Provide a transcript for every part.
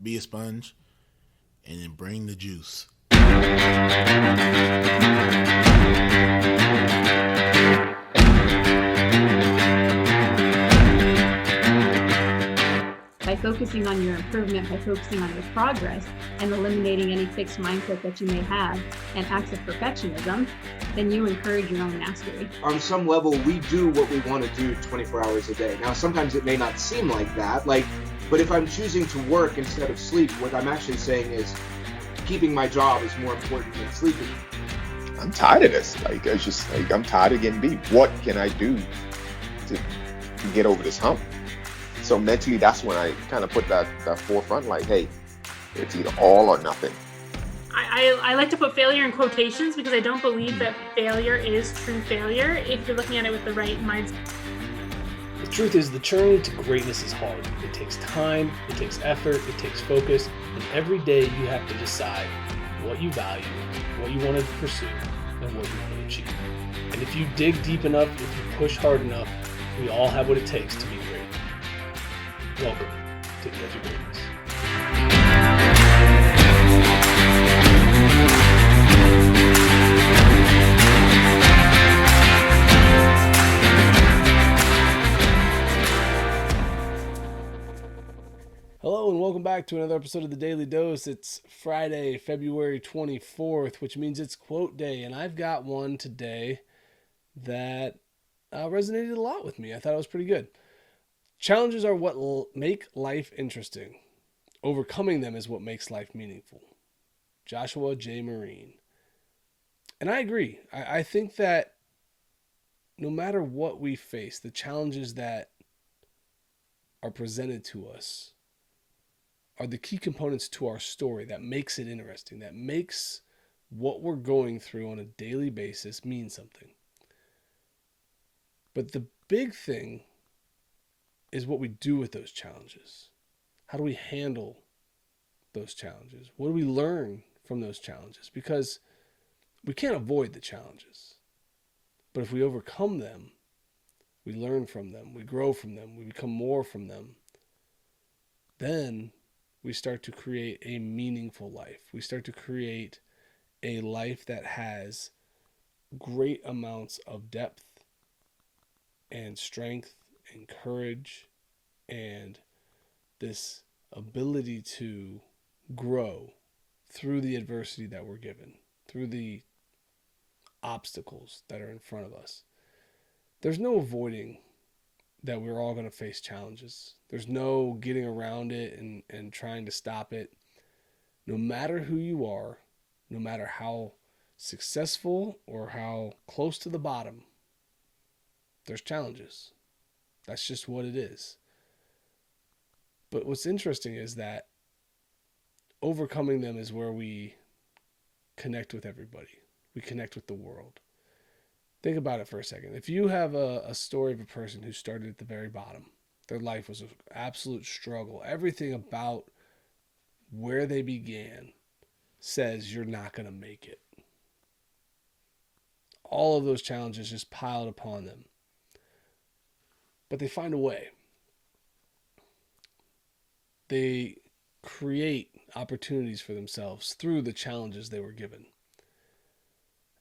be a sponge, and then bring the juice. By focusing on your improvement, by focusing on your progress, and eliminating any fixed mindset that you may have and acts of perfectionism, then you encourage your own mastery. On some level, we do what we want to do 24 hours a day. Now, sometimes it may not seem like that, but if I'm choosing to work instead of sleep, what I'm actually saying is keeping my job is more important than sleeping. I'm tired of this. I'm tired of getting beat. What can I do to get over this hump? So mentally, that's when I kind of put that forefront, like, hey, it's either all or nothing. I like to put failure in quotations because I don't believe that failure is true failure if you're looking at it with the right mindset. The truth is, the journey to greatness is hard. It takes time, it takes effort, it takes focus, and every day you have to decide what you value, what you want to pursue, and what you want to achieve. And if you dig deep enough, if you push hard enough, we all have what it takes to be great. Welcome to the Edge of Greatness. Hello and welcome back to another episode of the Daily Dose. It's Friday, February 24th, which means it's quote day, and I've got one today that resonated a lot with me. I thought it was pretty good. Challenges are what make life interesting. Overcoming them is what makes life meaningful. Joshua J. Marine. And I agree. I think that no matter what we face, the challenges that are presented to us are the key components to our story that makes it interesting, that makes what we're going through on a daily basis mean something. But the big thing is what we do with those challenges. How do we handle those challenges? What do we learn from those challenges? Because we can't avoid the challenges. But if we overcome them, we learn from them, we grow from them, we become more from them, then we start to create a meaningful life. We start to create a life that has great amounts of depth and strength and courage and this ability to grow through the adversity that we're given, through the obstacles that are in front of us. There's no avoiding that we're all going to face challenges. There's no getting around it and trying to stop it. No matter who you are, no matter how successful or how close to the bottom, there's challenges. That's just what it is. But what's interesting is that overcoming them is where we connect with everybody. We connect with the world. Think about it for a second. If you have a story of a person who started at the very bottom, their life was an absolute struggle. Everything about where they began says you're not going to make it. All of those challenges just piled upon them. But they find a way. They create opportunities for themselves through the challenges they were given.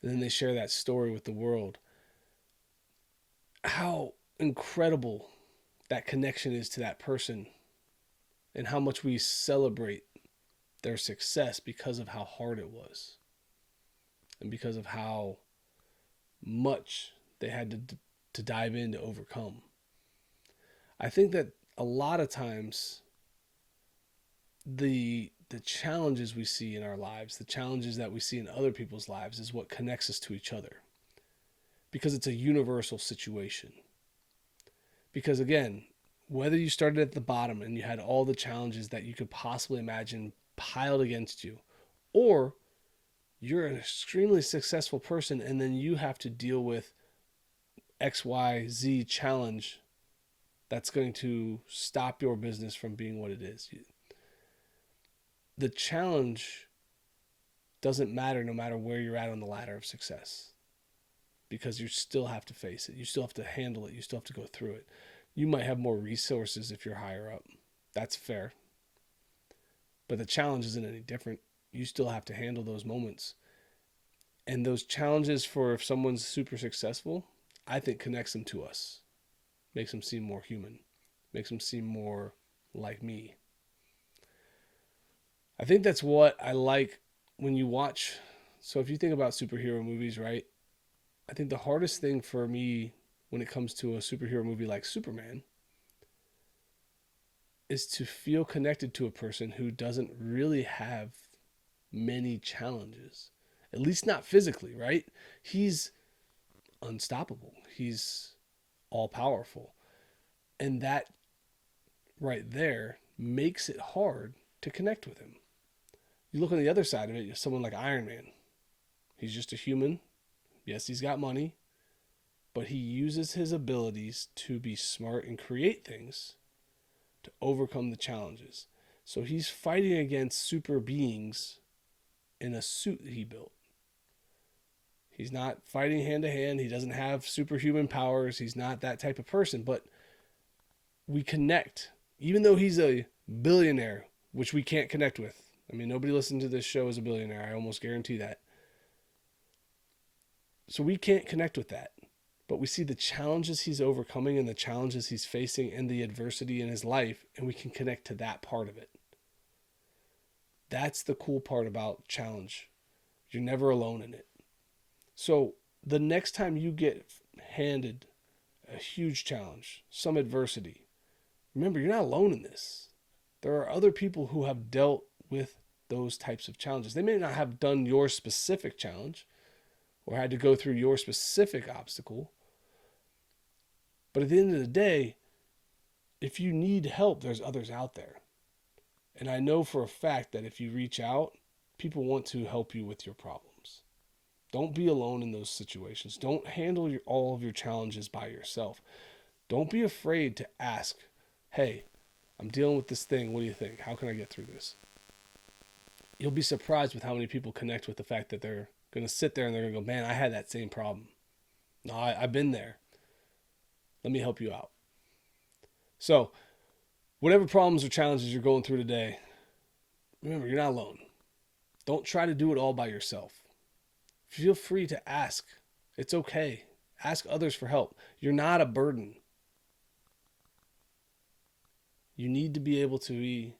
And then they share that story with the world. How incredible that connection is to that person and how much we celebrate their success because of how hard it was and because of how much they had to dive in to overcome. I think that a lot of times the challenges we see in our lives, the challenges that we see in other people's lives is what connects us to each other. Because it's a universal situation. Because again, whether you started at the bottom and you had all the challenges that you could possibly imagine piled against you, or you're an extremely successful person and then you have to deal with XYZ challenge that's going to stop your business from being what it is. The challenge doesn't matter no matter where you're at on the ladder of success, because you still have to face it. You still have to handle it. You still have to go through it. You might have more resources if you're higher up. That's fair. but the challenge isn't any different. You still have to handle those moments. And those challenges, for if someone's super successful, I think connects them to us, makes them seem more human, makes them seem more like me. I think that's what I like when you watch. So if you think about superhero movies, right? I think the hardest thing for me when it comes to a superhero movie like Superman is to feel connected to a person who doesn't really have many challenges, at least not physically, right? He's unstoppable. He's all powerful. And that right there makes it hard to connect with him. You look on the other side of it, someone like Iron Man. He's just a human. Yes, he's got money, but he uses his abilities to be smart and create things to overcome the challenges. So he's fighting against super beings in a suit that he built. He's not fighting hand to hand. He doesn't have superhuman powers. He's not that type of person, but we connect. Even though he's a billionaire, which we can't connect with. I mean, nobody listening to this show is a billionaire. I almost guarantee that. So we can't connect with that. But we see the challenges he's overcoming and the challenges he's facing and the adversity in his life, and we can connect to that part of it. That's the cool part about challenge. You're never alone in it. So the next time you get handed a huge challenge, some adversity, remember, you're not alone in this. There are other people who have dealt with those types of challenges. They may not have done your specific challenge or had to go through your specific obstacle. But at the end of the day, if you need help, there's others out there. And I know for a fact that if you reach out, people want to help you with your problems. Don't be alone in those situations. Don't handle all of your challenges by yourself. Don't be afraid to ask, hey, I'm dealing with this thing. What do you think? How can I get through this? You'll be surprised with how many people connect with the fact that they're going to sit there and they're going to go, man, I had that same problem. No, I've been there. Let me help you out. So, whatever problems or challenges you're going through today, remember, you're not alone. Don't try to do it all by yourself. Feel free to ask. It's okay. Ask others for help. You're not a burden. You need to be able to be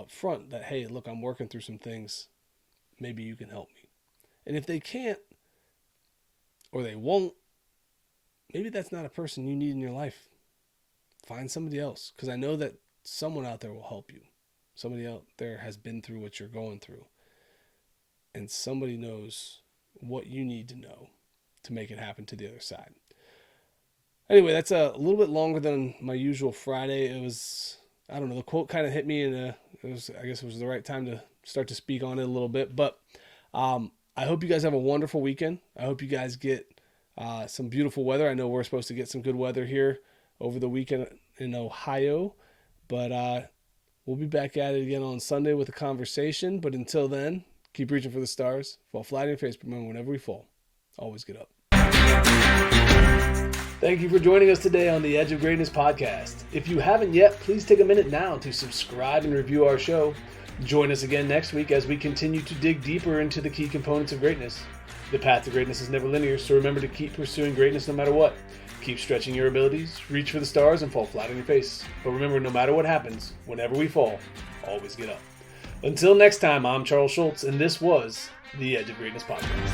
upfront that, hey, look, I'm working through some things. Maybe you can help me. And if they can't, or they won't, maybe that's not a person you need in your life. Find somebody else, because I know that someone out there will help you. Somebody out there has been through what you're going through. And somebody knows what you need to know to make it happen to the other side. Anyway, that's a little bit longer than my usual Friday. It was, I don't know, the quote kind of hit me, and I guess it was the right time to start to speak on it a little bit. But I hope you guys have a wonderful weekend. I hope you guys get some beautiful weather. I know we're supposed to get some good weather here over the weekend in Ohio, but we'll be back at it again on Sunday with a conversation. But until then, keep reaching for the stars. Fall flat on your face, but remember, whenever we fall, always get up. Thank you for joining us today on the Edge of Greatness podcast. If you haven't yet, please take a minute now to subscribe and review our show. Join us again next week as we continue to dig deeper into the key components of greatness. The path to greatness is never linear, so remember to keep pursuing greatness no matter what. Keep stretching your abilities, reach for the stars, and fall flat on your face. But remember, no matter what happens, whenever we fall, always get up. Until next time, I'm Charles Schultz, and this was the Edge of Greatness podcast.